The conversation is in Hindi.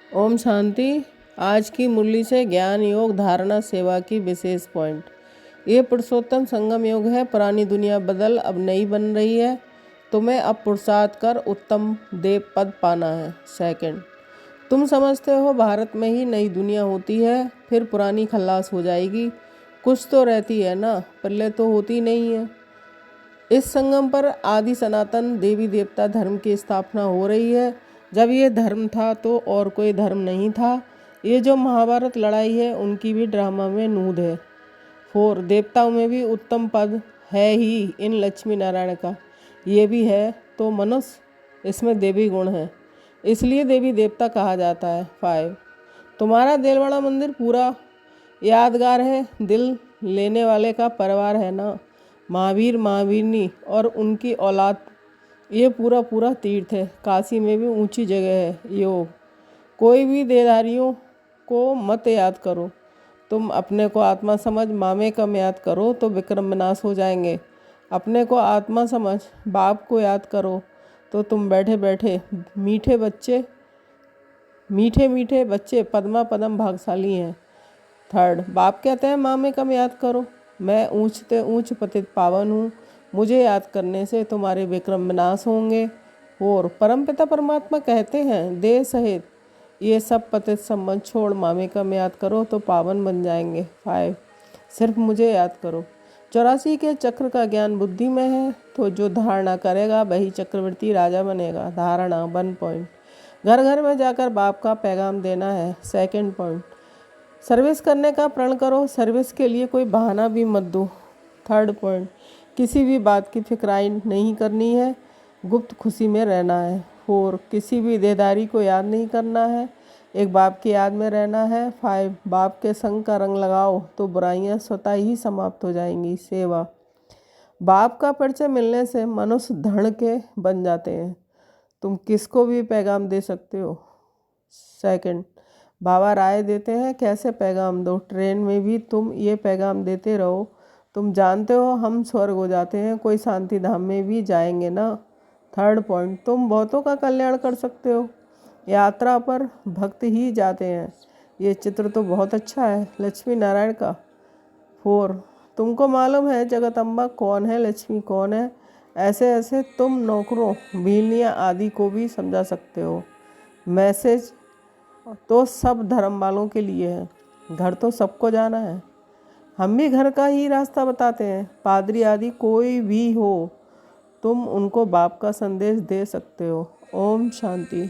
ओम शांति। आज की मुरली से ज्ञान योग धारणा सेवा की विशेष पॉइंट। ये पुरुषोत्तम संगम योग है। पुरानी दुनिया बदल अब नई बन रही है। तुम्हें अब पुरुषार्थ कर उत्तम देव पद पाना है। सेकंड, तुम समझते हो भारत में ही नई दुनिया होती है, फिर पुरानी खल्लास हो जाएगी। कुछ तो रहती है ना, पल्ले तो होती नहीं है। इस संगम पर आदि सनातन देवी देवता धर्म की स्थापना हो रही है। जब ये धर्म था तो और कोई धर्म नहीं था। ये जो महाभारत लड़ाई है उनकी भी ड्रामा में नूद है। 4, देवताओं में भी उत्तम पद है ही इन लक्ष्मी नारायण का। ये भी है तो मनुष्य, इसमें देवी गुण है, इसलिए देवी देवता कहा जाता है। 5, तुम्हारा देलवाड़ा मंदिर पूरा यादगार है, दिल लेने वाले का परिवार है ना। महावीर महावीरनी और उनकी औलाद, ये पूरा तीर्थ है। काशी में भी ऊंची जगह है। योग, कोई भी देहधारियों को मत याद करो। तुम अपने को आत्मा समझ मामे कम याद करो तो विक्रम विनाश हो जाएंगे। अपने को आत्मा समझ बाप को याद करो तो तुम बैठे बैठे मीठे मीठे बच्चे पद्मा पदम भागशाली हैं। 3, बाप कहते हैं मामे कम याद करो। मैं ऊंचते ऊंच पतित पावन हूँ, मुझे याद करने से तुम्हारे विक्रम विनाश होंगे। और परमपिता परमात्मा कहते हैं देह सहित ये सब पतित संबंध छोड़ मामे कम याद करो तो पावन बन जाएंगे। 5, सिर्फ मुझे याद करो। 84 के चक्र का ज्ञान बुद्धि में है, तो जो धारणा करेगा वही चक्रवर्ती राजा बनेगा। धारणा 1 पॉइंट, घर घर में जाकर बाप का पैगाम देना है। सेकंड पॉइंट, सर्विस करने का प्रण करो, सर्विस के लिए कोई बहाना भी मत दो। 3 पॉइंट, किसी भी बात की फिक्राई नहीं करनी है, गुप्त खुशी में रहना है। 4, किसी भी देहदारी को याद नहीं करना है, एक बाप की याद में रहना है। 5, बाप के संग का रंग लगाओ तो बुराइयां स्वतः ही समाप्त हो जाएंगी। सेवा, बाप का परिचय मिलने से मनुष्य धड़ के बन जाते हैं। तुम किसको भी पैगाम दे सकते हो। सेकंड, बाबा राय देते हैं कैसे पैगाम दो। ट्रेन में भी तुम ये पैगाम देते रहो। तुम जानते हो हम स्वर्ग हो जाते हैं, कोई शांति धाम में भी जाएंगे ना। 3 पॉइंट, तुम बहुतों का कल्याण कर सकते हो। यात्रा पर भक्त ही जाते हैं। ये चित्र तो बहुत अच्छा है लक्ष्मी नारायण का। 4, तुमको मालूम है जगदम्बा कौन है, लक्ष्मी कौन है। ऐसे ऐसे तुम नौकरों भीलनिया आदि को भी समझा सकते हो। मैसेज तो सब धर्म वालों के लिए है, घर तो सबको जाना है। हम भी घर का ही रास्ता बताते हैं। पादरी आदि कोई भी हो, तुम उनको बाप का संदेश दे सकते हो। ओम शांति।